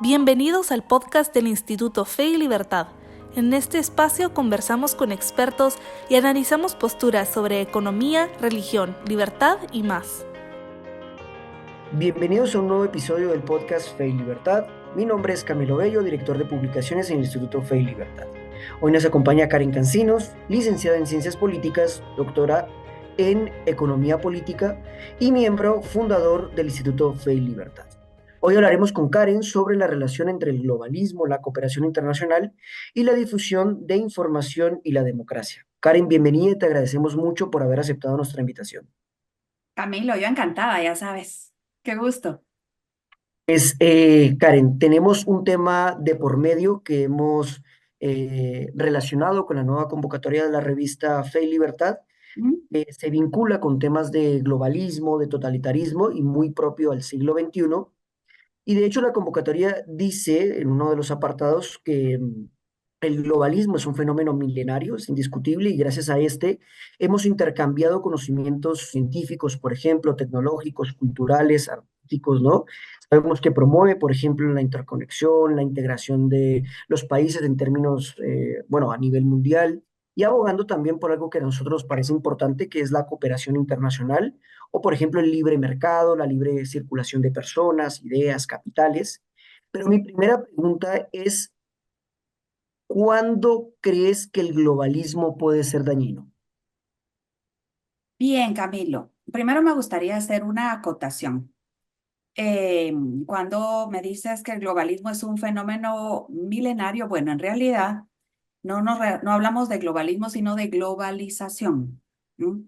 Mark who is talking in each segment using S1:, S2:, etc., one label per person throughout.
S1: Bienvenidos al podcast del Instituto Fe y Libertad. En este espacio conversamos con expertos y analizamos posturas sobre economía, religión, libertad y más.
S2: Bienvenidos a un nuevo episodio del podcast Fe y Libertad. Mi nombre es Camilo Bello, director de publicaciones en el Instituto Fe y Libertad. Hoy nos acompaña Karen Cancinos, licenciada en Ciencias Políticas, doctora en Economía Política y miembro fundador del Instituto Fe y Libertad. Hoy hablaremos con Karen sobre la relación entre el globalismo, la cooperación internacional y la difusión de información y la democracia. Karen, bienvenida y te agradecemos mucho por haber aceptado nuestra invitación.
S3: Camilo, yo encantada, ya sabes. Qué gusto.
S2: Karen, tenemos un tema de por medio que hemos relacionado con la nueva convocatoria de la revista Fe y Libertad.
S3: ¿Mm?
S2: Se vincula con temas de globalismo, de totalitarismo y muy propio al siglo XXI. Y de hecho la convocatoria dice en uno de los apartados que el globalismo es un fenómeno milenario, es indiscutible, y gracias a este hemos intercambiado conocimientos científicos, por ejemplo, tecnológicos, culturales, artísticos, ¿no? Sabemos que promueve, por ejemplo, la interconexión, la integración de los países en términos, bueno, a nivel mundial, y abogando también por algo que a nosotros nos parece importante, que es la cooperación internacional o por ejemplo el libre mercado, la libre circulación de personas, ideas, capitales. Pero mi primera pregunta es, ¿cuándo crees que el globalismo puede ser dañino?
S3: Bien, Camilo. Primero me gustaría hacer una acotación. Eh, Cuando me dices que el globalismo es un fenómeno milenario, bueno, en realidad no hablamos de globalismo, sino de globalización. ¿Mm?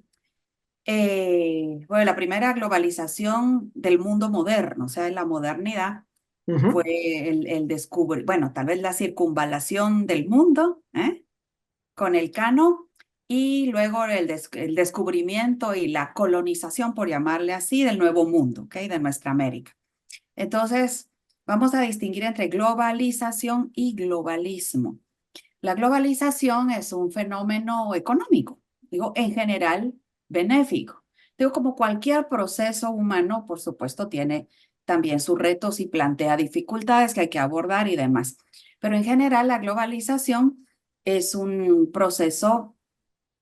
S3: Bueno, la primera globalización del mundo moderno, o sea, en la modernidad,
S2: Ujú,
S3: fue bueno, tal vez la circunvalación del mundo, con el Cano y luego el descubrimiento y la colonización, por llamarle así, del Nuevo Mundo, ¿ok? De nuestra América. Entonces, vamos a distinguir entre globalización y globalismo. La globalización es un fenómeno económico, digo, en general, benéfico. Digo, como cualquier proceso humano, por supuesto, tiene también sus retos y plantea dificultades que hay que abordar y demás. Pero en general, la globalización es un proceso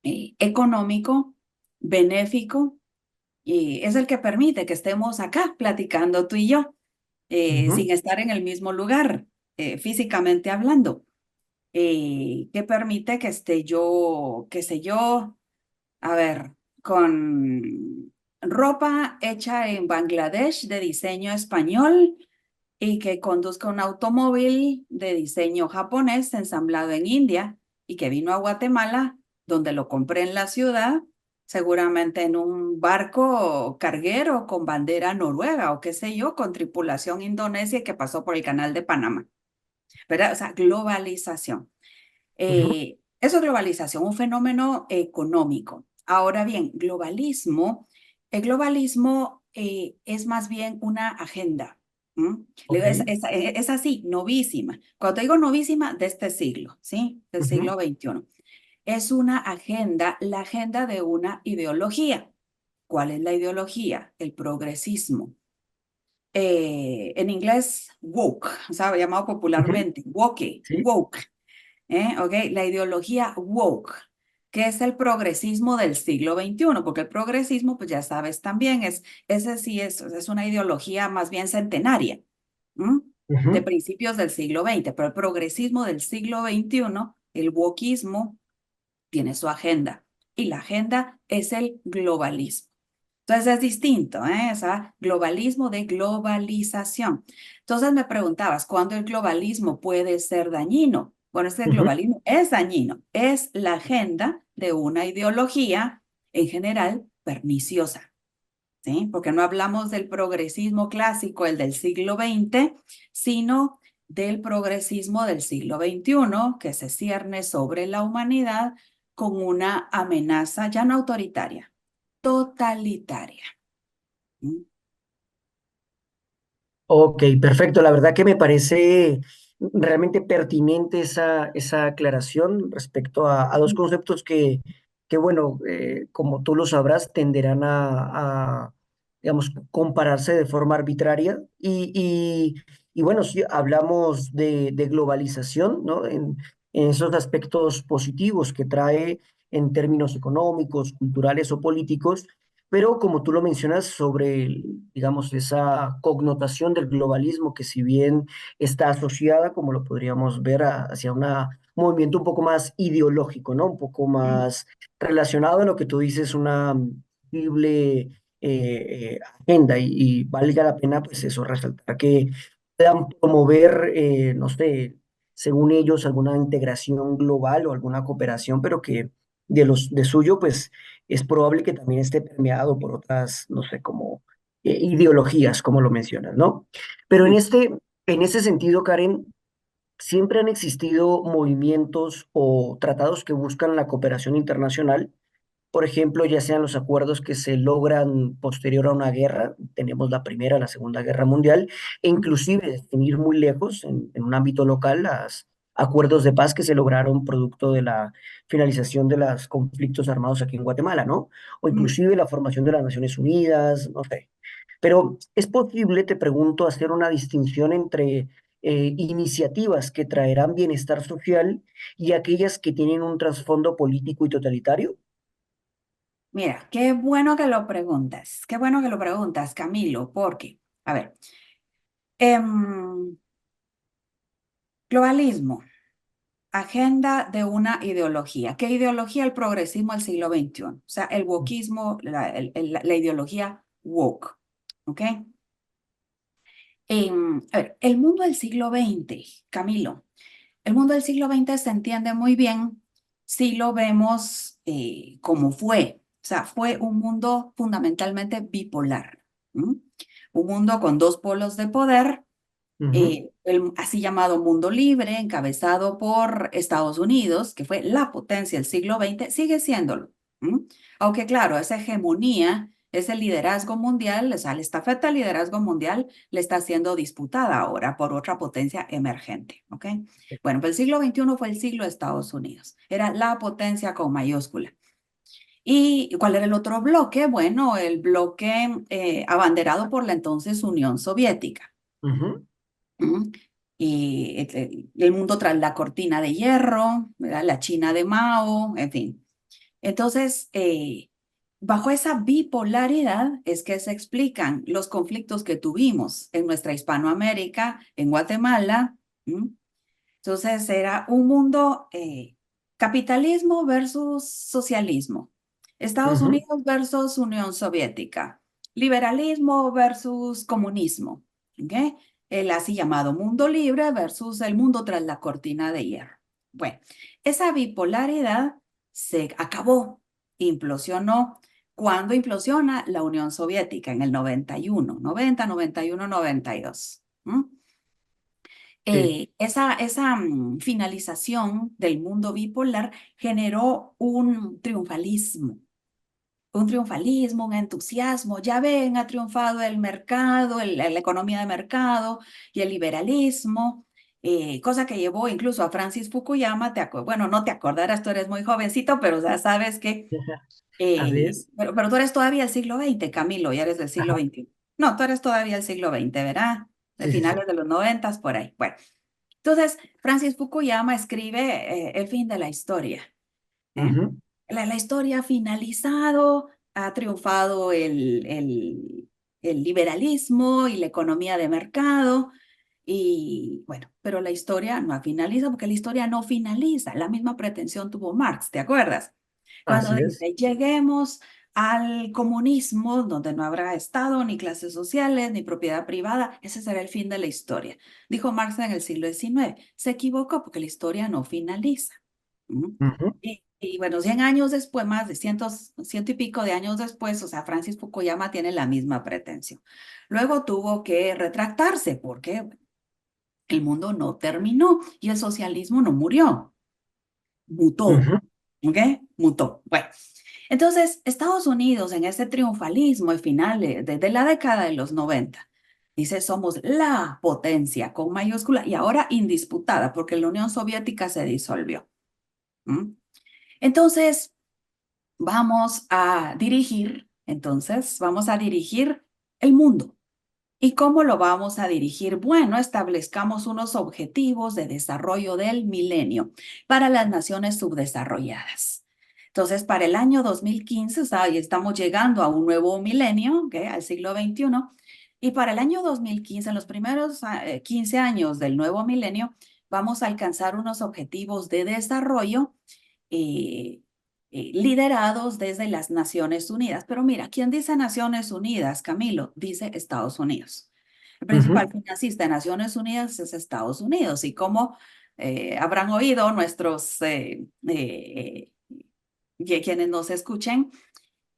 S3: económico, benéfico, y es el que permite que estemos acá platicando tú y yo,
S2: ujú.
S3: sin estar en el mismo lugar, físicamente hablando, que permite que esté yo, qué sé yo, a ver, con ropa hecha en Bangladesh de diseño español y que conduzca un automóvil de diseño japonés ensamblado en India y que vino a Guatemala, donde lo compré en la ciudad, seguramente en un barco carguero con bandera noruega o qué sé yo, con tripulación indonesia que pasó por el canal de Panamá. ¿Verdad? O sea, globalización.
S2: Ujú.
S3: Eso es globalización, un fenómeno económico. Ahora bien, el globalismo es más bien una agenda. ¿Mm? Le
S2: Ok.
S3: digo, es así, novísima. Cuando te digo novísima, de este siglo, ¿sí? Del
S2: Ujú.
S3: siglo XXI. Es una agenda, la agenda de una ideología. ¿Cuál es la ideología? El progresismo. En inglés, woke, o sea, llamado
S2: Ujú.
S3: popularmente,
S2: Sí.
S3: woke. ¿Ok? La ideología woke, que es el progresismo del siglo XXI, porque el progresismo, pues ya sabes también, ese sí es una ideología más bien centenaria, ¿m? De
S2: Ujú.
S3: principios del siglo XX, pero el progresismo del siglo XXI, el wokeismo, tiene su agenda, y la agenda es el globalismo. Entonces es distinto, ¿eh? O sea, globalismo de globalización. Entonces me preguntabas, ¿cuándo el globalismo puede ser dañino? Bueno, este
S2: Ujú.
S3: globalismo es dañino, es la agenda de una ideología en general perniciosa, ¿sí? Porque no hablamos del progresismo clásico, el del siglo XX, sino del progresismo del siglo XXI, que se cierne sobre la humanidad con una amenaza ya no autoritaria, totalitaria. ¿Mm?
S2: Ok, perfecto. La verdad que me parece realmente pertinente esa aclaración respecto a dos conceptos que bueno, como tú lo sabrás, tenderán digamos, compararse de forma arbitraria. Y bueno, sí, hablamos de globalización, ¿no? En esos aspectos positivos que trae en términos económicos, culturales o políticos, pero como tú lo mencionas sobre, digamos, esa connotación del globalismo que si bien está asociada, como lo podríamos ver, hacia un movimiento un poco más ideológico, ¿no? Un poco
S3: Mm.
S2: más relacionado a lo que tú dices, una posible agenda y valga la pena, pues eso, resaltar que puedan promover, no sé, según ellos, alguna integración global o alguna cooperación, pero que de suyo, pues es probable que también esté permeado por otras, no sé, como ideologías, como lo mencionas, ¿no? Pero
S3: Mm.
S2: en ese sentido, Karen, siempre han existido movimientos o tratados que buscan la cooperación internacional, por ejemplo, ya sean los acuerdos que se logran posterior a una guerra, tenemos la Primera, la Segunda Guerra Mundial, e
S3: Mm.
S2: inclusive sin ir muy lejos, en un ámbito local, los acuerdos de paz que se lograron producto de la finalización de los conflictos armados aquí en Guatemala, ¿no? O
S3: Mm.
S2: inclusive la formación de las Naciones Unidas, no sé. Pero ¿es posible, te pregunto, hacer una distinción entre iniciativas que traerán bienestar social y aquellas que tienen un trasfondo político y totalitario?
S3: Mira, qué bueno que lo preguntas, qué bueno que lo preguntas, Camilo, porque, a ver, em, globalismo, agenda de una ideología. ¿Qué ideología? El progresismo del siglo XXI, o sea, el wokismo, la ideología woke, ¿ok? A ver, el mundo del siglo XX, Camilo, el mundo del siglo XX se entiende muy bien si lo vemos como fue. O sea, fue un mundo fundamentalmente bipolar. ¿M? Un mundo con dos polos de poder,
S2: Ujú,
S3: el así llamado mundo libre, encabezado por Estados Unidos, que fue la potencia del siglo XX, sigue siéndolo. ¿M? Aunque claro, esa hegemonía, ese liderazgo mundial, o sea, la estafeta del liderazgo mundial le está siendo disputada ahora por otra potencia emergente. ¿Ok? Bueno, pues el siglo XXI fue el siglo de Estados Unidos. Era la potencia con mayúscula. ¿Y cuál era el otro bloque? Bueno, el bloque abanderado por la entonces Unión Soviética.
S2: ujú,
S3: ¿M? Y el mundo tras la cortina de hierro, ¿verdad? La China de Mao, en fin. Entonces, bajo esa bipolaridad es que se explican los conflictos que tuvimos en nuestra Hispanoamérica, en Guatemala. ¿M? Entonces, era un mundo capitalismo versus socialismo, Estados
S2: ujú.
S3: Unidos versus Unión Soviética, liberalismo versus comunismo, ¿ok? El así llamado mundo libre versus el mundo tras la cortina de hierro. Bueno, esa bipolaridad se acabó, implosionó. ¿Cuándo implosiona? La Unión Soviética en el 91, 90, 91, 92.
S2: Sí.
S3: Esa finalización del mundo bipolar generó un triunfalismo, un entusiasmo. Ya ven, ha triunfado el mercado, la economía de mercado y el liberalismo, cosa que llevó incluso a Francis Fukuyama. Bueno, no te acordarás, tú eres muy jovencito, pero ya sabes que,
S2: Así es.
S3: pero tú eres todavía del siglo XX, Camilo, ya eres del siglo
S2: Ajá.
S3: XXI. No, tú eres todavía del siglo XX, ¿verdad? De
S2: Sí, sí, sí.
S3: finales de los noventas, por ahí. Bueno. Entonces, Francis Fukuyama escribe El fin de la historia. ¿Eh?
S2: Ujú,
S3: La historia ha finalizado, ha triunfado el liberalismo y la economía de mercado. Y bueno, pero la historia no finaliza porque la historia no finaliza. La misma pretensión tuvo Marx, ¿te acuerdas? Cuando
S2: así es.
S3: dice, lleguemos al comunismo, donde no habrá Estado, ni clases sociales, ni propiedad privada, ese será el fin de la historia. Dijo Marx en el siglo XIX. Se equivocó porque la historia no finaliza. ¿Mm?
S2: Ujú,
S3: Y bueno, 100 años después, más de ciento y pico de años después, o sea, Francis Fukuyama tiene la misma pretensión. Luego tuvo que retractarse porque el mundo no terminó y el socialismo no murió, mutó.
S2: ujú,
S3: ¿Ok? Mutó. Bueno, entonces Estados Unidos en ese triunfalismo al final, desde la década de los 90, dice somos la potencia con mayúscula y ahora indisputada porque la Unión Soviética se disolvió. ¿Mm? Entonces, vamos a dirigir el mundo. ¿Y cómo lo vamos a dirigir? Bueno, establezcamos unos objetivos de desarrollo del milenio para las naciones subdesarrolladas. Entonces, para el año 2015, o sea, ya estamos llegando a un nuevo milenio, ¿okay? Al siglo XXI, y para el año 2015, en los primeros 15 años del nuevo milenio, vamos a alcanzar unos objetivos de desarrollo eh, liderados desde las Naciones Unidas. Pero mira, ¿quién dice Naciones Unidas, Camilo? Dice Estados Unidos. El principal financista de Naciones Unidas es Estados Unidos. Y como habrán oído nuestros, quienes nos escuchen,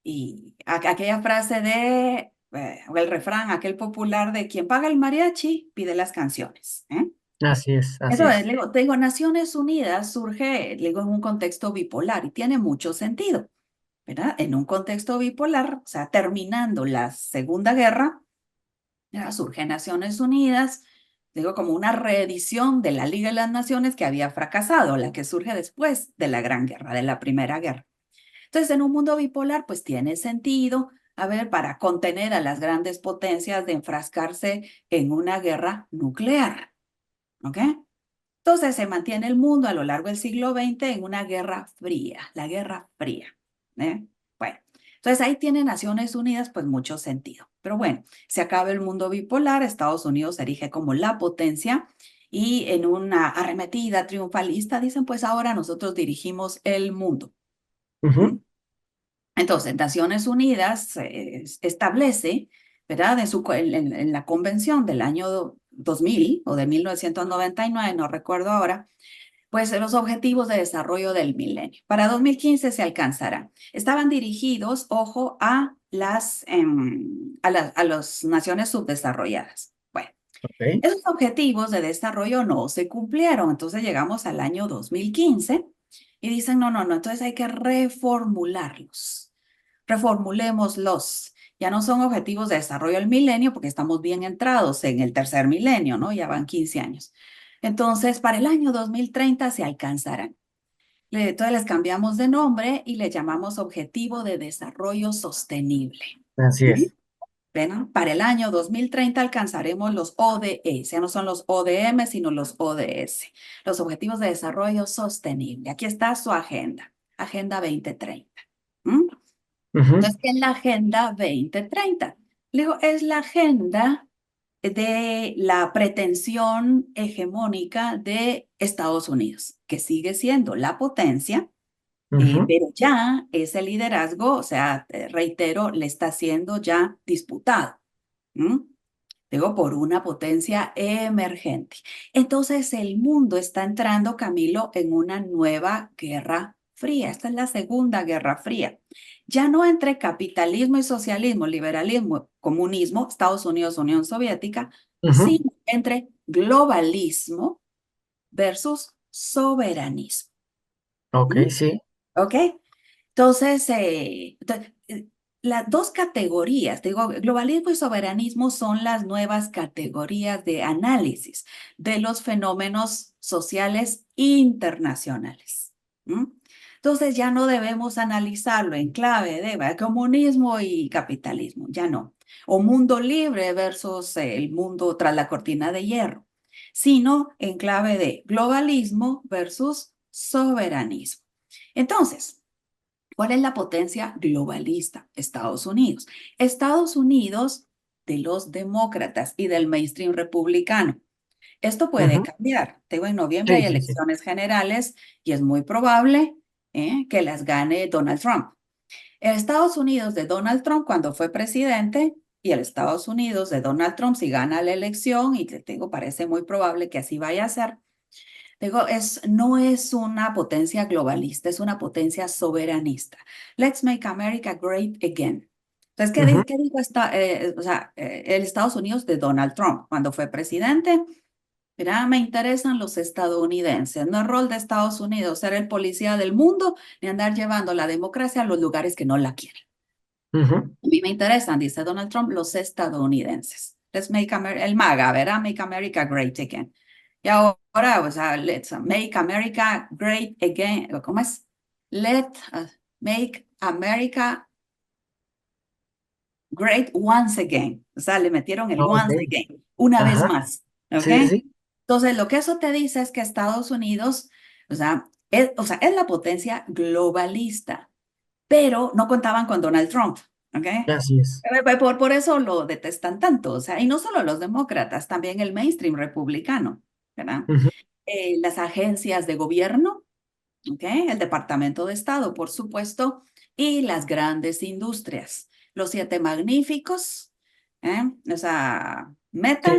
S3: y aquella frase de, el refrán, aquel popular de quien paga el mariachi, pide las canciones.
S2: Así es, así
S3: Entonces,
S2: es.
S3: te digo, Naciones Unidas surge, le digo, en un contexto bipolar y tiene mucho sentido, ¿verdad? En un contexto bipolar, o sea, terminando la Segunda Guerra, ¿verdad? Surge Naciones Unidas, digo, como una reedición de la Liga de las Naciones que había fracasado, la que surge después de la Gran Guerra, de la Primera Guerra. Entonces, en un mundo bipolar, pues tiene sentido, a ver, para contener a las grandes potencias de enfrascarse en una guerra nuclear, ¿ok? Entonces se mantiene el mundo a lo largo del siglo XX en una guerra fría, la Guerra Fría. Bueno, entonces ahí tiene Naciones Unidas pues mucho sentido. Pero bueno, se acaba el mundo bipolar, Estados Unidos se erige como la potencia y en una arremetida triunfalista dicen pues ahora nosotros dirigimos el mundo. ¿Mm? Entonces, Naciones Unidas establece, ¿verdad? En la convención del año 2000 o de 1999, no recuerdo ahora, pues los objetivos de desarrollo del milenio. Para 2015 se alcanzarán. Estaban dirigidos, ojo, a las naciones subdesarrolladas. Bueno,
S2: Ok.
S3: esos objetivos de desarrollo no se cumplieron, entonces llegamos al año 2015 y dicen, no, no, no, entonces hay que reformularlos. Reformulémoslos. Ya no son objetivos de desarrollo del milenio porque estamos bien entrados en el tercer milenio, ¿no? Ya van 15 años. Entonces, para el año 2030 se alcanzarán. Entonces les cambiamos de nombre y le llamamos Objetivo de Desarrollo Sostenible.
S2: Así
S3: ¿Mm?
S2: es.
S3: ¿Ven? Para el año 2030 alcanzaremos los ODS, ya no son los ODM, sino los ODS, los Objetivos de Desarrollo Sostenible. Aquí está su agenda, Agenda 2030. ¿Mm?
S2: Ujú,
S3: Entonces, ¿qué es la Agenda 2030? Le digo, es la agenda de la pretensión hegemónica de Estados Unidos, que sigue siendo la potencia,
S2: ujú.
S3: pero ya ese liderazgo, o sea, reitero, le está siendo ya disputado. ¿Mm? Digo, por una potencia emergente. Entonces, el mundo está entrando, Camilo, en una nueva guerra fría. Esta es la segunda guerra fría. Ya no entre capitalismo y socialismo, liberalismo, comunismo, Estados Unidos, Unión Soviética,
S2: Ujú.
S3: sino entre globalismo versus soberanismo.
S2: Ok,
S3: ¿Mm?
S2: sí.
S3: ¿Ok? Entonces, las dos categorías, digo, globalismo y soberanismo son las nuevas categorías de análisis de los fenómenos sociales internacionales. ¿Mm? Entonces ya no debemos analizarlo en clave de comunismo y capitalismo, ya no. O mundo libre versus el mundo tras la cortina de hierro, sino en clave de globalismo versus soberanismo. Entonces, ¿cuál es la potencia globalista? Estados Unidos. Estados Unidos de los demócratas y del mainstream republicano. Esto puede
S2: Ujú.
S3: cambiar. Tengo en noviembre
S2: Sí,
S3: hay
S2: sí, sí.
S3: elecciones generales y es muy probable que las gane Donald Trump. El Estados Unidos de Donald Trump cuando fue presidente y el Estados Unidos de Donald Trump si gana la elección, y te tengo, parece muy probable que así vaya a ser, digo, no es una potencia globalista, es una potencia soberanista. Let's make America great again. Entonces,
S2: Ujú.
S3: ¿qué dijo el Estados Unidos de Donald Trump cuando fue presidente? Mira, me interesan los estadounidenses. No es rol de Estados Unidos ser el policía del mundo ni andar llevando la democracia a los lugares que no la quieren.
S2: Ujú.
S3: A mí me interesan, dice Donald Trump, los estadounidenses. Let's make el MAGA, ¿verdad? Make America great again. Y ahora, o sea, let's make America great again. ¿Cómo es? Let make America great once again. O sea, le metieron el
S2: Ah, ok.
S3: once again, una vez
S2: Ajá.
S3: más. ¿Ok?
S2: Sí, sí, sí.
S3: Entonces, lo que eso te dice es que Estados Unidos, es la potencia globalista, pero no contaban con Donald Trump. ¿Ok?
S2: Así es.
S3: Por eso lo detestan tanto. O sea, y no solo los demócratas, también el mainstream republicano, ¿verdad?
S2: Ujú.
S3: Las agencias de gobierno, ¿ok? El Departamento de Estado, por supuesto, y las grandes industrias. Los siete magníficos, ¿eh? O sea,
S2: Sí.
S3: Meta,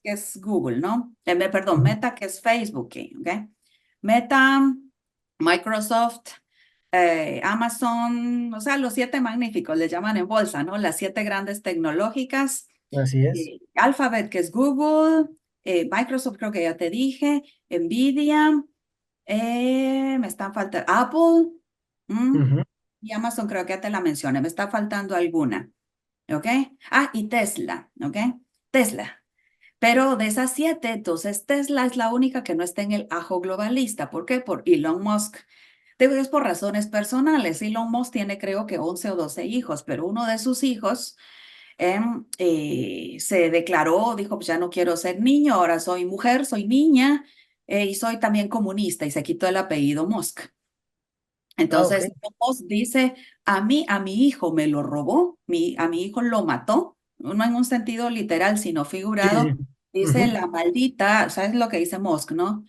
S3: que es Google, ¿no? Perdón,
S2: Ujú.
S3: Meta, que es Facebook, ¿ok? Meta, Microsoft, Amazon, o sea, los siete magníficos, le llaman en bolsa, ¿no? Las siete grandes tecnológicas,
S2: Así es.
S3: Alphabet, que es Google, Microsoft, creo que ya te dije, Nvidia, me están faltando Apple,
S2: Ujú.
S3: y Amazon, creo que ya te la mencioné, me está faltando alguna, ¿ok? Y Tesla, ¿ok? Tesla. Pero de esas siete, entonces Tesla es la única que no está en el ajo globalista. ¿Por qué? Por Elon Musk. Es por razones personales. Elon Musk tiene creo que 11 o 12 hijos, pero uno de sus hijos se declaró, dijo, pues ya no quiero ser niño, ahora soy mujer, soy niña y soy también comunista y se quitó el apellido Musk.
S2: Ah, ok.
S3: Entonces, Musk dice, a mi hijo me lo robó, a mi hijo lo mató, no en un sentido literal, sino
S2: Sí, sí.
S3: figurado. Dice
S2: Ujú.
S3: la maldita, ¿sabes lo que dice Musk, no?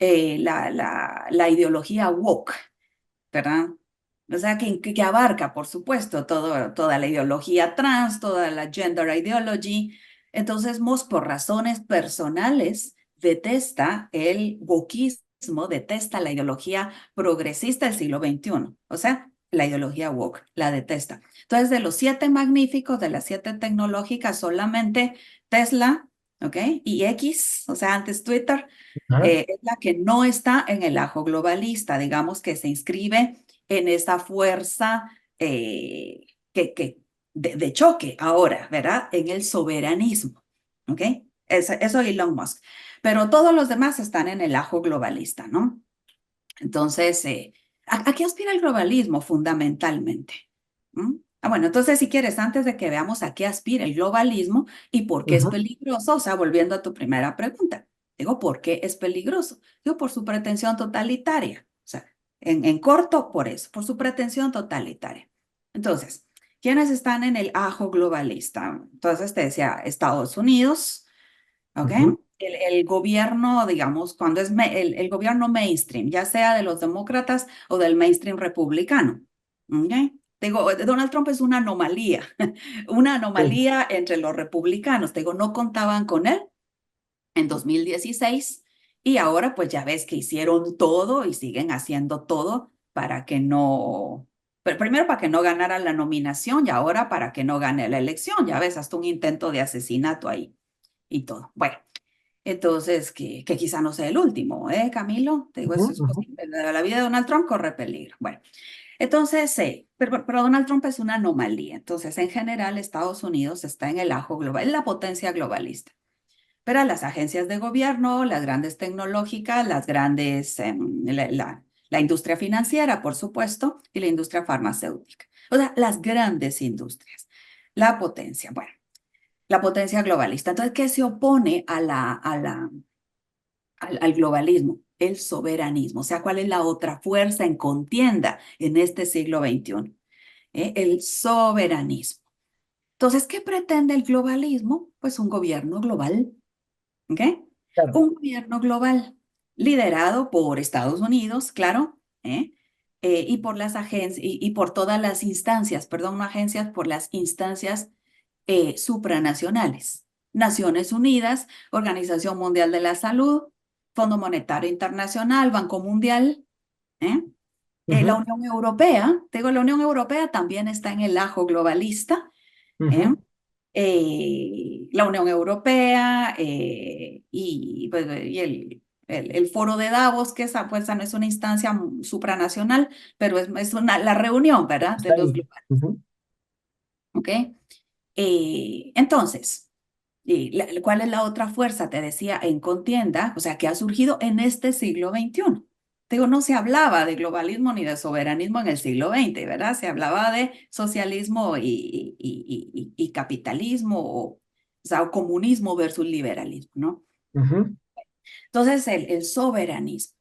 S3: La ideología woke, ¿verdad? O sea, que abarca, por supuesto, toda la ideología trans, toda la gender ideology. Entonces, Musk, por razones personales, detesta el wokismo, detesta la ideología progresista del siglo XXI. O sea, la ideología woke, la detesta. Entonces, de los siete magníficos, de las siete tecnológicas, solamente Tesla, ¿ok? Y X, o sea, antes Twitter,
S2: Ajá.
S3: es la que no está en el ajo globalista, digamos que se inscribe en esa fuerza que de choque ahora, ¿verdad? En el soberanismo, ¿ok? Eso Elon Musk. Pero todos los demás están en el ajo globalista, ¿no? Entonces, ¿a qué aspira el globalismo fundamentalmente? ¿Mm? Bueno, entonces si quieres, antes de que veamos a qué aspira el globalismo y por qué es
S2: Ujú.
S3: peligroso, o sea, volviendo a tu primera pregunta, digo, ¿por qué es peligroso? Digo, por su pretensión totalitaria, o sea, en corto, por eso, por su pretensión totalitaria. Entonces, ¿quiénes están en el ajo globalista? Entonces te decía, Estados Unidos, ¿ok?
S2: Ujú.
S3: El gobierno, digamos, cuando es el gobierno mainstream, ya sea de los demócratas o del mainstream republicano, ¿ok? Digo, Donald Trump es una
S2: Sí.
S3: anomalía entre los republicanos. Digo, no contaban con él en 2016 y ahora pues ya ves que hicieron todo y siguen haciendo todo para que no, pero primero para que no ganara la nominación y ahora para que no gane la elección. Ya ves, hasta un intento de asesinato ahí y todo. Bueno. Entonces, que quizá no sea el último, ¿eh, Camilo? Te digo,
S2: Ujú,
S3: eso es
S2: ujú.
S3: posible. La vida de Donald Trump corre peligro. Bueno, entonces, pero Donald Trump es una anomalía. Entonces, en general, Estados Unidos está en el ajo global, es la potencia globalista. Pero las agencias de gobierno, las grandes tecnológicas, las grandes, la industria financiera, por supuesto, y la industria farmacéutica. O sea, las grandes industrias. La potencia. Bueno, la potencia globalista. Entonces, ¿qué se opone al globalismo? El soberanismo. O sea, ¿cuál es la otra fuerza en contienda en este siglo XXI? El soberanismo. Entonces, ¿qué pretende el globalismo? Pues un gobierno global, ¿ok?
S2: Claro.
S3: Un gobierno global liderado por Estados Unidos, claro, y por las agencias y por todas las instancias, perdón, no agencias, por las instancias supranacionales. Naciones Unidas, Organización Mundial de la Salud, Fondo Monetario Internacional, Banco Mundial, ¿eh? La
S2: Ujú,
S3: Unión Europea, te digo, la Unión Europea también está en el ajo globalista, ¿eh?
S2: ujú.
S3: La Unión Europea pues, y el Foro de Davos, que esa, pues, esa no es una instancia supranacional, pero es la reunión, ¿verdad? De
S2: Está
S3: los
S2: ahí.
S3: globales,
S2: Ujú.
S3: ¿ok? Entonces, ¿cuál es la otra fuerza? Te decía, en contienda, o sea, que ha surgido en este siglo XXI. digo, no se hablaba de globalismo ni de soberanismo en el siglo XX, ¿verdad? Se hablaba de socialismo y capitalismo, o sea, o comunismo versus liberalismo, ¿no?
S2: Ujú,
S3: Entonces, el soberanismo.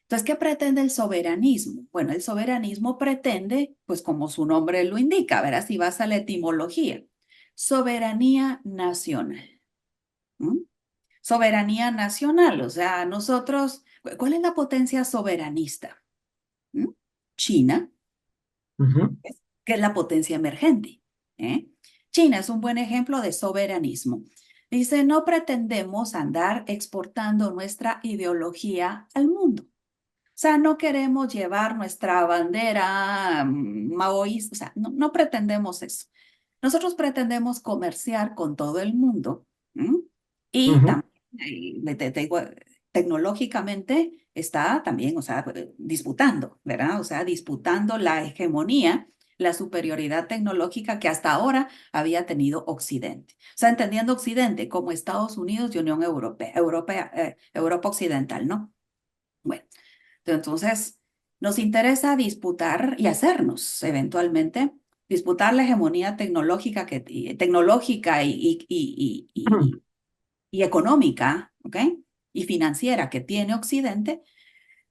S3: Entonces, ¿qué pretende el soberanismo? Bueno, el soberanismo pretende, pues como su nombre lo indica, ¿verdad? Si vas a la etimología, soberanía nacional. ¿Mm? Soberanía nacional, o sea, nosotros, ¿cuál es la potencia soberanista? ¿Mm? China,
S2: ujú,
S3: que es la potencia emergente. ¿Eh? China es un buen ejemplo de soberanismo. Dice, no pretendemos andar exportando nuestra ideología al mundo. O sea, no queremos llevar nuestra bandera maoísta, o sea, no pretendemos eso. Nosotros pretendemos comerciar con todo el mundo, ¿m? Y
S2: ujú,
S3: también, tecnológicamente está también, o sea, disputando, ¿verdad? O sea, disputando la hegemonía, la superioridad tecnológica que hasta ahora había tenido Occidente. O sea, entendiendo Occidente como Estados Unidos y Unión Europea, Europa Occidental, ¿no? Bueno. Entonces, nos interesa disputar y hacernos eventualmente, disputar la hegemonía tecnológica y económica, ¿ok? Y financiera que tiene Occidente,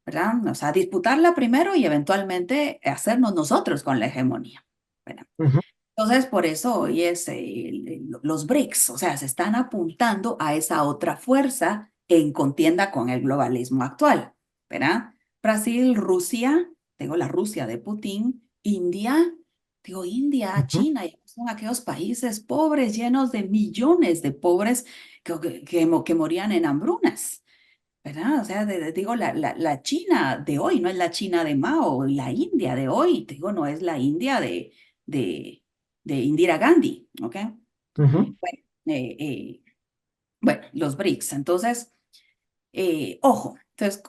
S3: ¿verdad? O sea, disputarla primero y eventualmente hacernos nosotros con la hegemonía, ¿verdad?
S2: ujú,
S3: Entonces, por eso hoy es los BRICS, o sea, se están apuntando a esa otra fuerza en contienda con el globalismo actual, ¿verdad? Brasil, Rusia, digo la Rusia de Putin, India, digo India,
S2: ujú.
S3: China, son aquellos países pobres, llenos de millones de pobres que morían en hambrunas, ¿verdad? O sea, digo, la China de hoy no es la China de Mao, la India de hoy, digo, no es la India de, de Indira Gandhi, ¿ok?
S2: Ujú,
S3: Bueno, bueno, los BRICS. Entonces, ojo, entonces,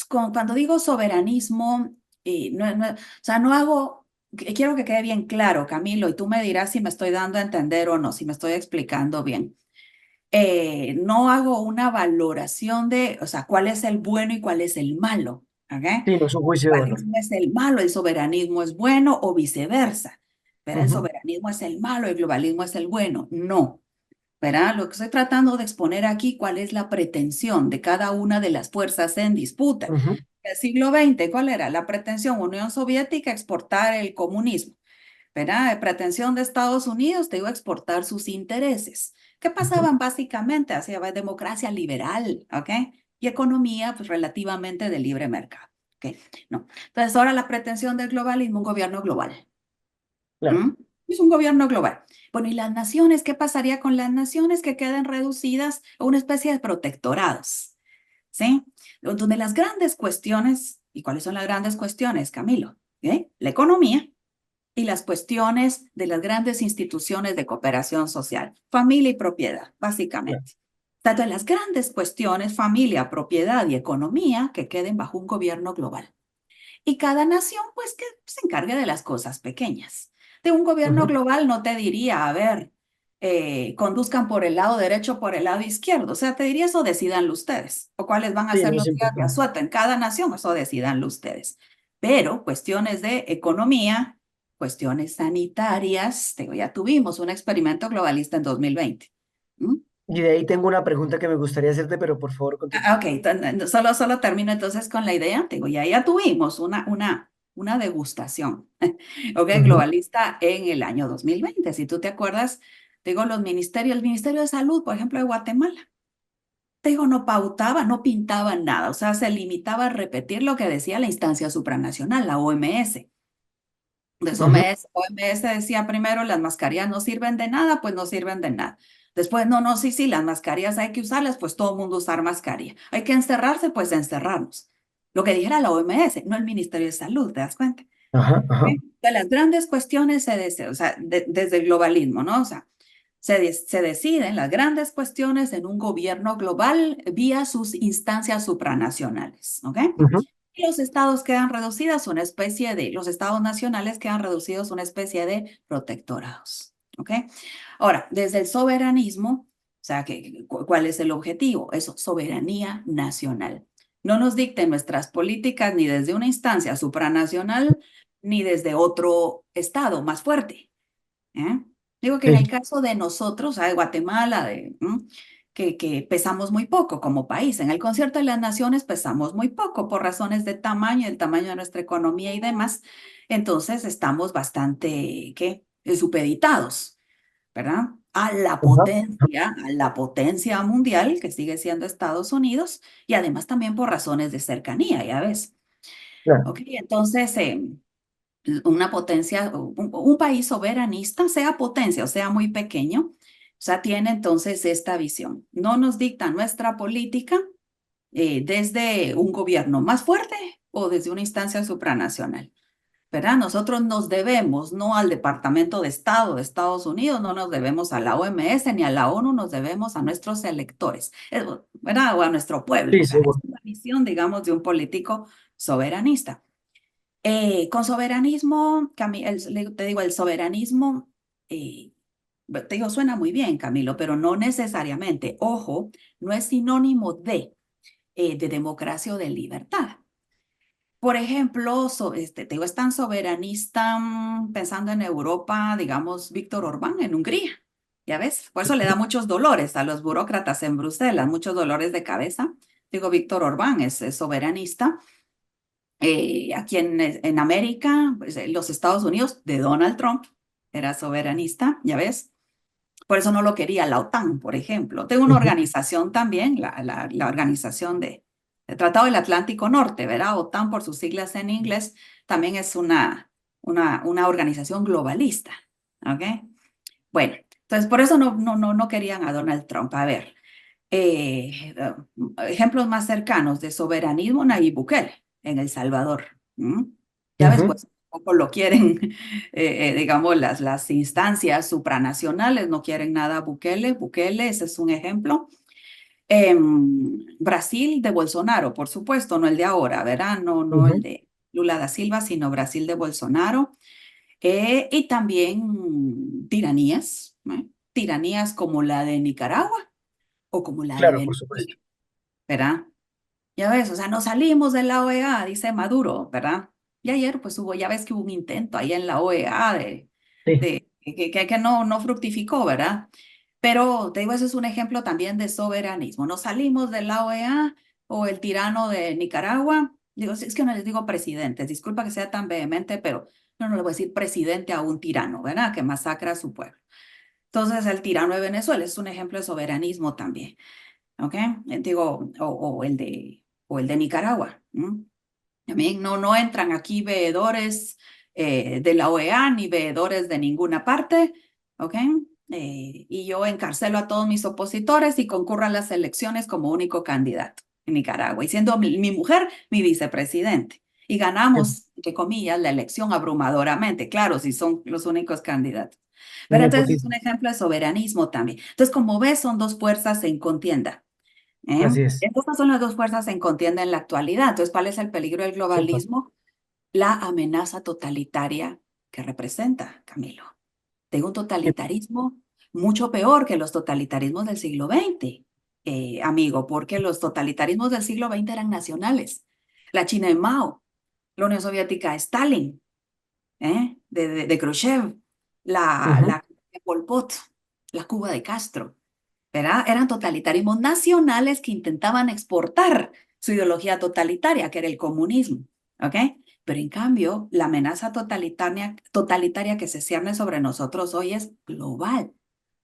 S3: cuando digo soberanismo, o sea, no hago, quiero que quede bien claro, Camilo, y tú me dirás si me estoy dando a entender o no, si me estoy explicando bien. No hago una valoración de, o sea, cuál es el bueno y cuál es el malo, ¿ok?
S2: Sí, no es un
S3: El
S2: juicio de valor.
S3: globalismo es el malo, el soberanismo es bueno o viceversa, pero el
S2: Ujú,
S3: soberanismo es el malo, el globalismo es el bueno. No, ¿verdad? Lo que estoy tratando de exponer aquí, cuál es la pretensión de cada una de las fuerzas en disputa.
S2: ujú,
S3: El siglo XX, ¿cuál era? La pretensión, Unión Soviética, exportar el comunismo. ¿Verdad? De pretensión de Estados Unidos, te digo, exportar sus intereses. ¿Qué
S2: ujú.
S3: pasaban básicamente? Hacia democracia liberal, ¿ok? Y economía, pues relativamente de libre mercado, ¿ok? No. Entonces, ahora la pretensión del globalismo, un gobierno global.
S2: Claro.
S3: ¿Mm? Es un gobierno global. Bueno, ¿y las naciones? ¿Qué pasaría con las naciones que queden reducidas a una especie de protectorados? ¿Sí? Donde las grandes cuestiones, ¿y cuáles son las grandes cuestiones, Camilo? ¿Eh? La economía y las cuestiones de las grandes instituciones de cooperación social, familia y propiedad,
S2: Claro.
S3: básicamente. Tanto en las grandes cuestiones, familia, propiedad y economía, que queden bajo un gobierno global. Y cada nación, pues, que se encargue de las cosas pequeñas. De un gobierno
S2: Ujú.
S3: global no te diría, a ver, conduzcan por el lado derecho o por el lado izquierdo. O sea, te diría eso, decídanlo ustedes. O cuáles van a
S2: Sí,
S3: ser
S2: no es
S3: los días de
S2: importante.
S3: asueto en cada nación, eso decídanlo ustedes. Pero cuestiones de economía, cuestiones sanitarias, digo, ya tuvimos un experimento globalista en 2020. ¿Mm?
S2: Y de ahí tengo una pregunta que me gustaría hacerte, pero por favor continúa.
S3: Ok, solo termino entonces con la idea. Digo, ya tuvimos una degustación, ok,
S2: Ujú,
S3: globalista en el año 2020. Si tú te acuerdas, digo, el Ministerio de Salud, por ejemplo, de Guatemala, digo, no pautaba, no pintaba nada, o sea, se limitaba a repetir lo que decía la instancia supranacional, la OMS. Entonces,
S2: ujú,
S3: OMS decía primero, las mascarillas no sirven de nada, pues no sirven de nada. Después, no, sí, las mascarillas hay que usarlas, pues todo el mundo usar mascarilla. Hay que encerrarse, pues encerrarnos. Lo que dijera la OMS, no el Ministerio de Salud, ¿te das cuenta?
S2: ajá, ajá,
S3: ¿Sí? De las grandes cuestiones o sea, desde el globalismo, ¿no? O sea, se deciden las grandes cuestiones en un gobierno global vía sus instancias supranacionales, ¿ok?
S2: ujú,
S3: Y los estados quedan reducidos a una especie de, los estados nacionales quedan reducidos a una especie de protectorados, ¿ok? Ahora, desde el soberanismo, o sea, ¿cuál es el objetivo? Eso, soberanía nacional. no nos dicten nuestras políticas ni desde una instancia supranacional ni desde otro estado más fuerte. Digo que en el
S2: Sí.
S3: caso de nosotros, de Guatemala, que pesamos muy poco como país, en el Concierto de las Naciones pesamos muy poco por razones de tamaño, el tamaño de nuestra economía y demás, entonces estamos bastante, supeditados, ¿verdad?
S2: Ajá.
S3: A la potencia mundial, que sigue siendo Estados Unidos, y además también por razones de cercanía, ya ves.
S2: Claro.
S3: Ok, entonces, una potencia, un país soberanista, sea potencia o sea muy pequeño, o sea, tiene entonces esta visión. No nos dicta nuestra política desde un gobierno más fuerte o desde una instancia supranacional, ¿verdad? Nosotros nos debemos no al Departamento de Estado de Estados Unidos, no nos debemos a la OMS ni a la ONU, nos debemos a nuestros electores, ¿verdad? O a nuestro pueblo.
S2: Sí,
S3: O sea, es
S2: seguro.
S3: una visión, digamos, de un político soberanista. Con soberanismo, te digo, el soberanismo, te digo, suena muy bien, Camilo, pero no necesariamente. Ojo, no es sinónimo de democracia o de libertad. Por ejemplo, te digo, es tan soberanista, pensando en Europa, digamos, Víctor Orbán en Hungría. ¿Ya ves? Por eso le da muchos dolores a los burócratas en Bruselas, muchos dolores de cabeza. Digo, Víctor Orbán es soberanista. Aquí en América, pues, los Estados Unidos de Donald Trump era soberanista, ya ves. Por eso no lo quería la OTAN, por ejemplo. Tengo una
S2: Ujú.
S3: organización también, la organización del Tratado del Atlántico Norte, ¿verdad? OTAN por sus siglas en inglés, también es una organización globalista, ¿ok? Bueno, entonces por eso no querían a Donald Trump. A ver, ejemplos más cercanos de soberanismo, Nayib Bukele en El Salvador. Ya ves,
S2: Ujú.
S3: pues poco lo quieren, digamos, las instancias supranacionales no quieren nada a Bukele. Bukele, ese es un ejemplo. Brasil de Bolsonaro, por supuesto, no el de ahora, ¿verdad? No el
S2: Ujú.
S3: de Lula da Silva, sino Brasil de Bolsonaro. Y también tiranías, tiranías como la de Nicaragua o como la de
S2: Claro, por
S3: Venezuela,
S2: supuesto.
S3: ¿verdad? Ya ves, o sea, no salimos de la OEA, dice Maduro, ¿verdad? Y ayer, pues ya ves que hubo un intento ahí en la OEA
S2: Sí.
S3: que no fructificó, ¿verdad? Pero te digo, ese es un ejemplo también de soberanismo. No salimos de la OEA o el tirano de Nicaragua. Digo, es que no les digo presidentes, disculpa que sea tan vehemente, pero no le voy a decir presidente a un tirano, ¿verdad? Que masacra a su pueblo. Entonces, el tirano de Venezuela es un ejemplo de soberanismo también. ¿Ok? Digo, o el de Nicaragua. También no entran aquí veedores de la OEA ni veedores de ninguna parte, ¿ok? Y yo encarcelo a todos mis opositores y concurro a las elecciones como único candidato en Nicaragua, y siendo mi mujer mi vicepresidente. Y ganamos, entre comillas, la elección abrumadoramente, claro, si son los únicos candidatos.
S2: Un
S3: Pero entonces es
S2: nepotismo.
S3: un ejemplo de soberanismo también. Entonces, como ves, son dos fuerzas en contienda. ¿Eh?
S2: Así es.
S3: Estas son las dos fuerzas en contienda en la actualidad. Entonces, ¿cuál es el peligro del
S2: Súper.
S3: globalismo? La amenaza totalitaria que representa, Camilo. De un
S2: Sí.
S3: totalitarismo mucho peor que los totalitarismos del siglo XX, amigo, porque los totalitarismos del siglo XX eran nacionales. La China de Mao, la Unión Soviética de Stalin, de Khrushchev,
S2: Ujú.
S3: la de Pol Pot, la Cuba de Castro. ¿Verdad? Eran totalitarismos nacionales que intentaban exportar su ideología totalitaria, que era el comunismo, ¿ok? Pero en cambio, la amenaza totalitaria que se cierne sobre nosotros hoy es global.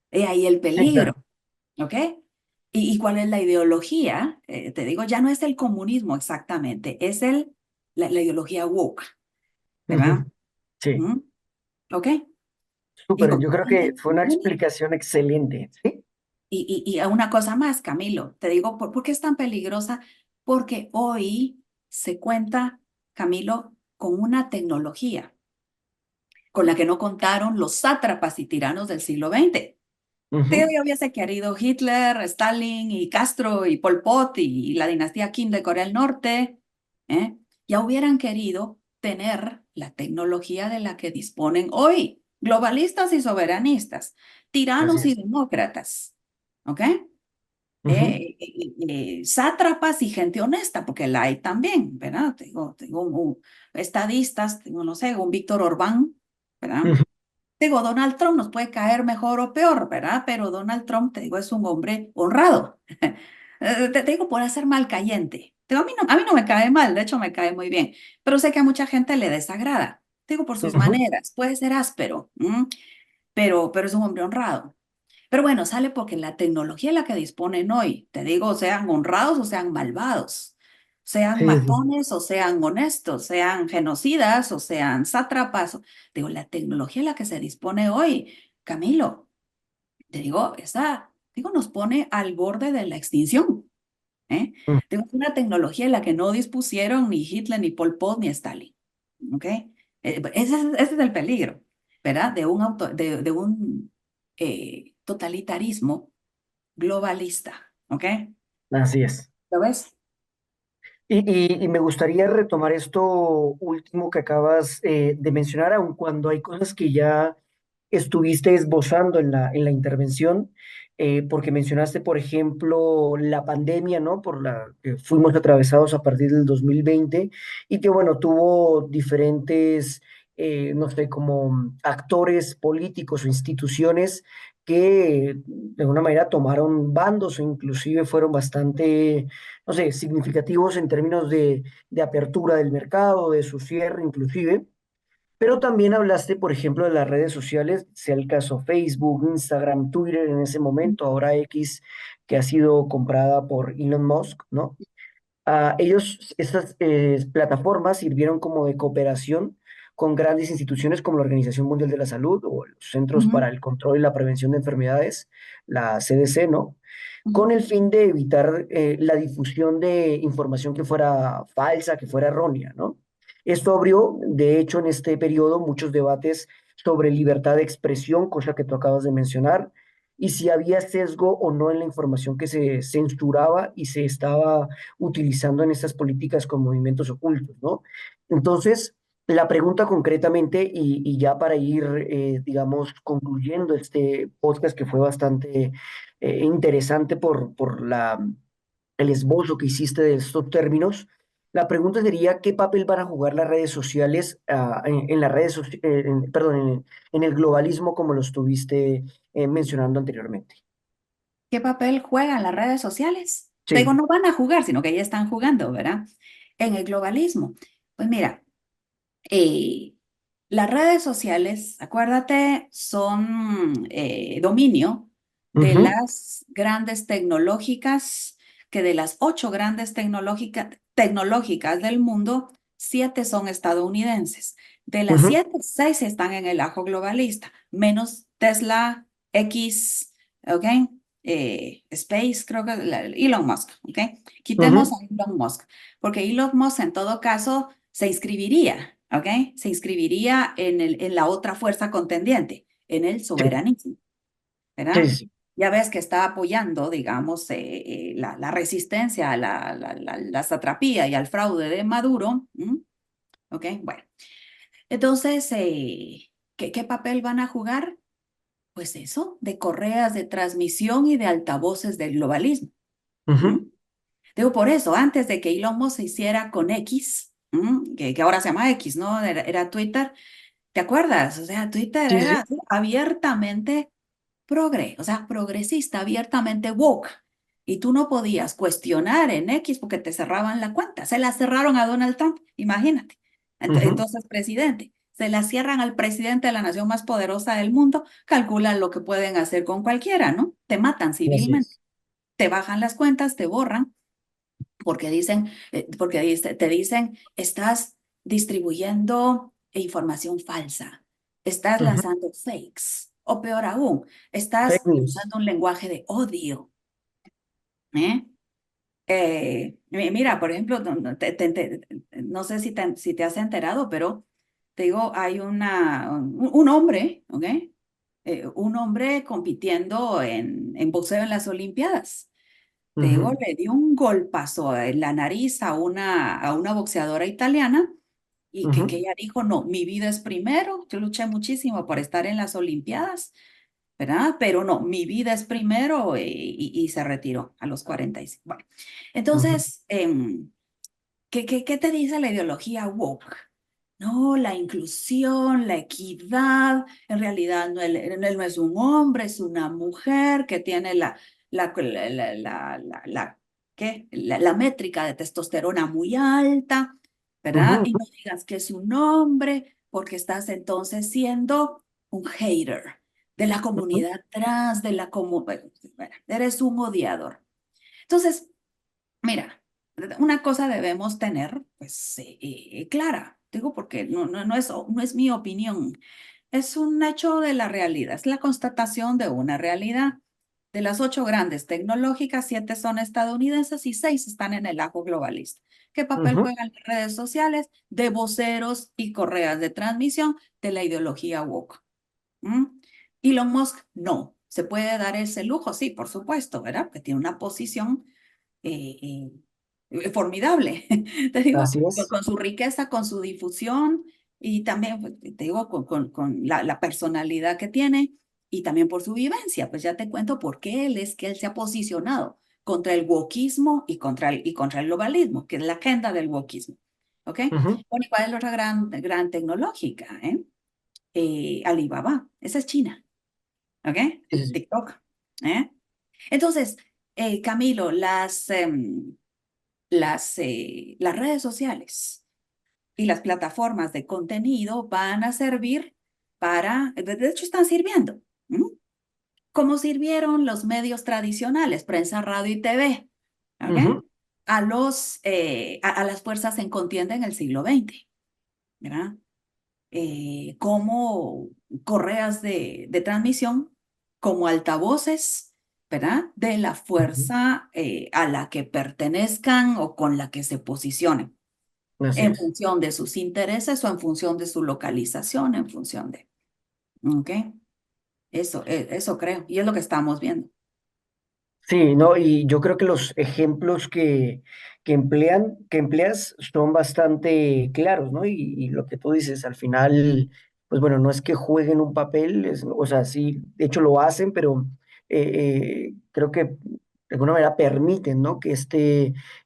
S3: He ahí el
S2: Sí,
S3: peligro,
S2: claro.
S3: ¿ok? ¿Y cuál es la ideología? Te digo, ya no es el comunismo exactamente, es la ideología woke,
S2: Ujú.
S3: ¿verdad?
S2: Sí.
S3: ¿Mm? ¿Ok? Y
S2: Súper.
S3: con
S2: Yo creo que fue una explicación excelente. Sí.
S3: Y a una cosa más, Camilo, te digo, ¿por qué es tan peligrosa? Porque hoy se cuenta, Camilo, con una tecnología con la que no contaron los sátrapas y tiranos del siglo XX. Te
S2: Ujú.
S3: ya hubiese querido Hitler, Stalin y Castro y Pol Pot y la dinastía Kim de Corea del Norte, ¿eh? Ya hubieran querido tener la tecnología de la que disponen hoy, globalistas y soberanistas,
S2: Así
S3: tiranos y
S2: es.
S3: demócratas, ¿ok?
S2: Ujú.
S3: sátrapas y gente honesta, porque la hay también, ¿verdad? Tengo estadistas, tengo, no sé, un Víctor Orbán, ¿verdad?
S2: Ujú.
S3: Digo, Donald Trump nos puede caer mejor o peor, ¿verdad? Pero Donald Trump, te digo, es un hombre honrado. Te digo, por hacer mal cayente. Te digo, a mí no me cae mal, de hecho me cae muy bien, pero sé que a mucha gente le desagrada. Te digo, por sus
S2: Ujú.
S3: maneras, puede ser áspero, pero es un hombre honrado. Pero bueno, sale porque la tecnología en la que disponen hoy, te digo, sean honrados o sean malvados, sean
S2: Sí, sí.
S3: matones o sean honestos, sean genocidas o sean sátrapas. Digo, la tecnología en la que se dispone hoy, Camilo, te digo, digo, nos pone al borde de la extinción, ¿eh?
S2: Mm.
S3: Digo, es una tecnología en la que no dispusieron ni Hitler, ni Pol Pot, ni Stalin, ¿ok? Ese es el peligro, ¿verdad? De un totalitarismo globalista, ¿ok?
S2: Así es.
S3: ¿Lo ves?
S2: Y me gustaría retomar esto último que acabas de mencionar, aun cuando hay cosas que ya estuviste esbozando en la intervención, porque mencionaste, por ejemplo, la pandemia, ¿no? Por la que fuimos atravesados a partir del 2020 y que, bueno, tuvo diferentes, no sé, como actores políticos o instituciones que de alguna manera tomaron bandos o inclusive fueron bastante, no sé, significativos en términos de apertura del mercado, de su cierre inclusive. Pero también hablaste, por ejemplo, de las redes sociales, sea el caso Facebook, Instagram, Twitter en ese momento, ahora X, que ha sido comprada por Elon Musk, ¿no? Estas plataformas sirvieron como de cooperación con grandes instituciones como la Organización Mundial de la Salud o los Centros
S3: Ujú,
S2: para el Control y la Prevención de Enfermedades, la CDC, ¿no?
S3: ujú,
S2: Con el fin de evitar la difusión de información que fuera falsa, que fuera errónea, ¿no? Esto abrió, de hecho, en este periodo muchos debates sobre libertad de expresión, cosa que tú acabas de mencionar, y si había sesgo o no en la información que se censuraba y se estaba utilizando en estas políticas con movimientos ocultos, ¿no? Entonces, la pregunta concretamente, y ya para ir, digamos, concluyendo este podcast que fue bastante interesante por el esbozo que hiciste de estos términos. La pregunta sería, ¿qué papel van a jugar las redes sociales en las perdón, en el globalismo como lo estuviste mencionando anteriormente?
S3: ¿qué papel juegan las redes sociales? Te digo,
S2: Sí.
S3: no van a jugar, sino que ya están jugando, ¿verdad? En el globalismo. Pues mira, eh, las redes sociales, acuérdate, son dominio de
S2: Ujú.
S3: las grandes tecnológicas, que de las 8 grandes tecnológicas del mundo, 7 son estadounidenses. De las
S2: Ujú.
S3: 7, 6 están en el ajo globalista, menos Tesla, X, ¿ok? Space, creo que Elon Musk, ¿ok? Quitemos a
S2: Ujú.
S3: Elon Musk, porque Elon Musk en todo caso se inscribiría, ¿ok? Se inscribiría en la otra fuerza contendiente, en el
S2: Sí,
S3: soberanismo,
S2: sí,
S3: ¿verdad?
S2: sí.
S3: Ya ves que está apoyando, digamos, la resistencia a la satrapía y al fraude de Maduro, ¿m? ¿Ok? Bueno, entonces, ¿qué papel van a jugar? Pues eso, de correas de transmisión y de altavoces del globalismo. ¿M?
S2: Ujú.
S3: Digo, por eso, antes de que Elon Musk se hiciera con X, que ahora se llama X, ¿no? Era Twitter. ¿Te acuerdas? O sea, Twitter
S2: Sí, sí.
S3: era así, abiertamente o sea, progresista, abiertamente woke. Y tú no podías cuestionar en X porque te cerraban la cuenta. Se la cerraron a Donald Trump, imagínate.
S2: Ujú.
S3: Entonces, presidente, se la cierran al presidente de la nación más poderosa del mundo, calculan lo que pueden hacer con cualquiera, ¿no? Te matan
S2: Así
S3: civilmente,
S2: es.
S3: te bajan las cuentas, te borran, porque te dicen, estás distribuyendo información falsa, estás
S2: Ujú.
S3: lanzando fakes, o peor aún,
S2: Fake
S3: estás
S2: news.
S3: usando un lenguaje de odio, ¿eh? Mira, por ejemplo, no sé si te has enterado, pero te digo, hay un hombre, ¿ok? Un hombre compitiendo en boxeo en las Olimpiadas. Te digo,
S2: Ujú.
S3: le dio un golpazo en la nariz a una boxeadora italiana y que
S2: Ujú.
S3: ella dijo, no, mi vida es primero, yo luché muchísimo por estar en las Olimpiadas ¿verdad? Pero no, mi vida es primero y se retiró a los 45. Bueno,
S2: Ujú,
S3: entonces, ¿qué te dice la ideología woke? No, la inclusión, la equidad, en realidad él no es un hombre, es una mujer que tiene la métrica de testosterona muy alta, ¿verdad?
S2: ujú,
S3: Y no digas que es un hombre, porque estás entonces siendo un hater de la
S2: ujú.
S3: comunidad trans, bueno, eres un odiador. Entonces, mira, una cosa debemos tener, pues, clara. Digo, porque no es mi opinión, es un hecho de la realidad, es la constatación de una realidad. De las 8 grandes tecnológicas, 7 son estadounidenses y 6 están en el ajo globalista. ¿Qué papel
S2: Ujú.
S3: juegan las redes sociales de voceros y correas de transmisión de la ideología woke? ¿Mm? Elon Musk, no. ¿Se puede dar ese lujo? Sí, por supuesto, ¿verdad? Que tiene una posición eh, formidable, te digo,
S2: Así
S3: con,
S2: es.
S3: con su riqueza, con su difusión y también, pues, te digo, con la personalidad que tiene y también por su vivencia. Pues ya te cuento por qué él se ha posicionado contra el wokismo y contra el globalismo, que es la agenda del wokismo. ¿Ok?
S2: Ujú.
S3: Bueno, ¿y cuál es la otra gran tecnológica? Alibaba, esa es China. ¿Ok?
S2: Sí, sí, sí.
S3: TikTok. ¿Eh? Entonces, Camilo, las redes sociales y las plataformas de contenido van a servir de hecho están sirviendo, ¿m? Como sirvieron los medios tradicionales, prensa, radio y TV, ¿ok?
S2: Ujú.
S3: A las fuerzas en contienda en el siglo XX, ¿verdad? Como correas de transmisión, como altavoces, ¿verdad? De la
S2: Ujú.
S3: fuerza a la que pertenezcan o con la que se posicionen,
S2: Así
S3: en
S2: es.
S3: función de sus intereses o en función de su localización, en función de, ¿ok? Eso creo, y es lo que estamos viendo.
S2: Sí, no, y yo creo que los ejemplos que empleas son bastante claros, ¿no? Y lo que tú dices, al final, pues bueno, no es que jueguen un papel, o sea, sí, de hecho lo hacen, pero creo que de alguna manera permiten, ¿no? Que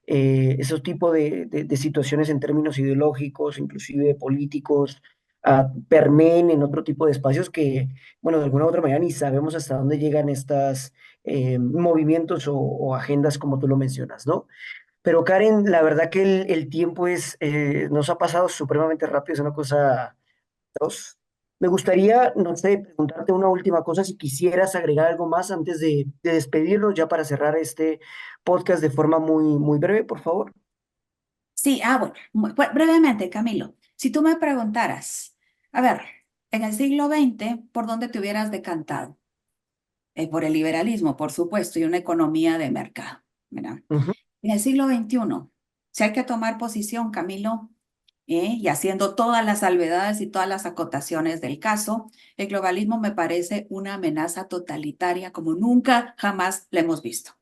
S2: esos tipos de situaciones en términos ideológicos, inclusive políticos, permeen en otro tipo de espacios que, bueno, de alguna u otra manera ni sabemos hasta dónde llegan estas movimientos o agendas como tú lo mencionas, ¿no? Pero Karen, la verdad que el tiempo nos ha pasado supremamente rápido, es una cosa atroz. Me gustaría, no sé, preguntarte una última cosa, si quisieras agregar algo más antes de despedirnos, ya para cerrar este podcast de forma muy, muy breve, por favor.
S3: Sí, bueno, brevemente, Camilo, si tú me preguntaras, a ver, en el siglo XX, ¿por dónde te hubieras decantado? Por el liberalismo, por supuesto, y una economía de mercado, ¿verdad?
S2: Ujú,
S3: En el siglo XXI, si hay que tomar posición, Camilo, y haciendo todas las salvedades y todas las acotaciones del caso, el globalismo me parece una amenaza totalitaria como nunca jamás la hemos visto,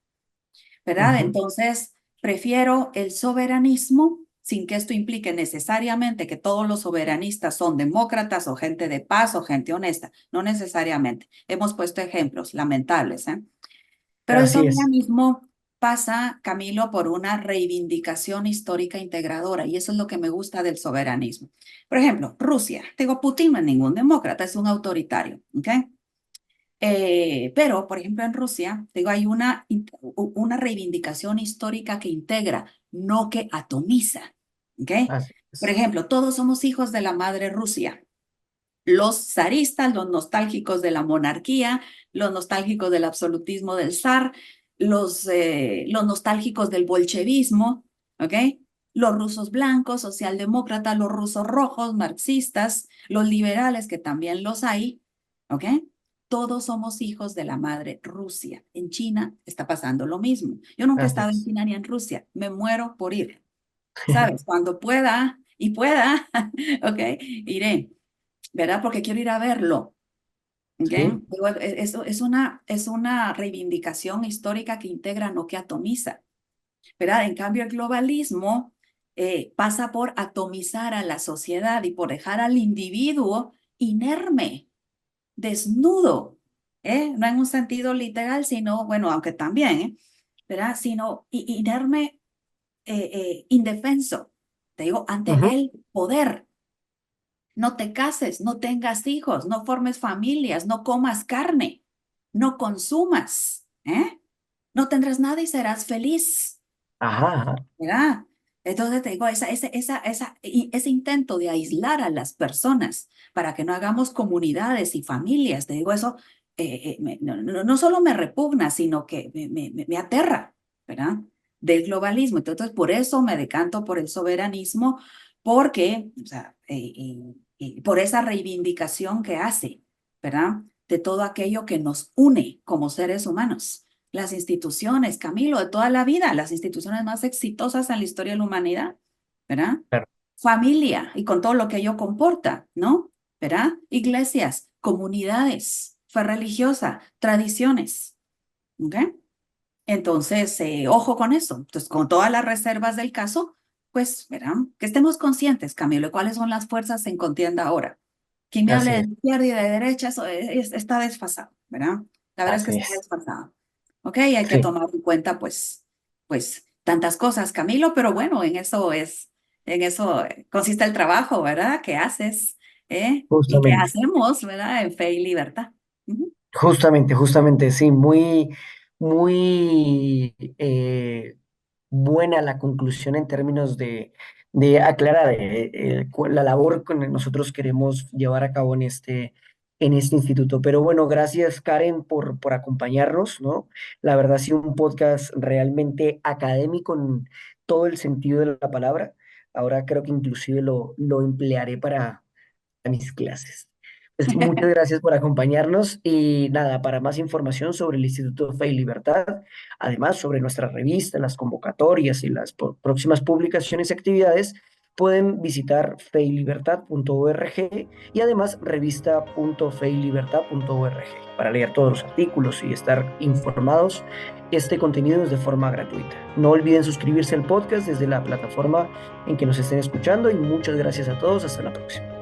S3: ¿verdad?
S2: ujú.
S3: Entonces, prefiero el soberanismo sin que esto implique necesariamente que todos los soberanistas son demócratas o gente de paz o gente honesta, no necesariamente. Hemos puesto ejemplos lamentables, ¿eh? Pero el
S2: Así es.
S3: soberanismo pasa, Camilo, por una reivindicación histórica integradora y eso es lo que me gusta del soberanismo. Por ejemplo, Rusia. Digo, Putin no es ningún demócrata, es un autoritario, ¿ok? Pero, por ejemplo, en Rusia, digo, hay una reivindicación histórica que integra, no que atomiza, ¿ok?
S2: Así
S3: Por
S2: es.
S3: ejemplo, todos somos hijos de la madre Rusia. Los zaristas, los nostálgicos de la monarquía, los nostálgicos del absolutismo del zar, los nostálgicos del bolchevismo, ¿ok? Los rusos blancos, socialdemócratas, los rusos rojos, marxistas, los liberales, que también los hay, ¿ok? Todos somos hijos de la madre Rusia. En China está pasando lo mismo. Yo nunca he
S2: Así
S3: estado en
S2: es.
S3: China ni en Rusia. Me muero por ir. ¿Sabes? Cuando pueda y pueda, ¿ok? Iré. ¿Verdad? Porque quiero ir a verlo. ¿Ok?
S2: Sí,
S3: Digo, eso es una reivindicación histórica que integra, no que atomiza. ¿Verdad? En cambio, el globalismo pasa por atomizar a la sociedad y por dejar al individuo inerme, desnudo. No en un sentido literal, sino, bueno, aunque también, ¿verdad? Sino inerme, indefenso, te digo, ante
S2: Ujú.
S3: el poder. No te cases, no tengas hijos, no formes familias, no comas carne, no consumas, ¿eh? No tendrás nada y serás feliz,
S2: Ajá, ajá.
S3: ¿verdad? Entonces te digo, ese intento de aislar a las personas para que no hagamos comunidades y familias, te digo, eso no solo me repugna, sino que me aterra, ¿verdad? Del globalismo. Entonces, por eso me decanto por el soberanismo, porque, o sea, por esa reivindicación que hace, ¿verdad? De todo aquello que nos une como seres humanos. Las instituciones, Camilo, de toda la vida, las instituciones más exitosas en la historia de la humanidad, ¿verdad?
S2: Claro.
S3: Familia y con todo lo que ello comporta, ¿no? ¿Verdad? Iglesias, comunidades, fe religiosa, tradiciones, ¿ok? Entonces, ojo con eso. Entonces, con todas las reservas del caso, pues, ¿verdad? Que estemos conscientes, Camilo, de cuáles son las fuerzas en contienda ahora. Quien me hable
S2: Así
S3: de
S2: es,
S3: izquierda y de derecha, eso está desfasado, ¿verdad? La verdad es que
S2: así
S3: está
S2: es.
S3: desfasado. ¿Ok? Hay que
S2: Sí,
S3: tomar en cuenta, pues, tantas cosas, Camilo, pero bueno, en eso consiste el trabajo, ¿verdad? ¿Qué haces? ¿Y qué
S2: justamente.
S3: hacemos, ¿verdad? En fe y libertad. Ujú.
S2: Justamente, sí, muy, muy buena la conclusión en términos de aclarar la labor que nosotros queremos llevar a cabo en este instituto. Pero bueno, gracias Karen por acompañarnos, ¿no? La verdad ha sido un podcast realmente académico en todo el sentido de la palabra. Ahora creo que inclusive lo emplearé para a mis clases. Pues muchas gracias por acompañarnos y nada, para más información sobre el Instituto Fe y Libertad, además sobre nuestra revista, las convocatorias y las próximas publicaciones y actividades, pueden visitar feylibertad.org y además revista.feylibertad.org para leer todos los artículos y estar informados. Este contenido es de forma gratuita. No olviden suscribirse al podcast desde la plataforma en que nos estén escuchando y muchas gracias a todos. Hasta la próxima.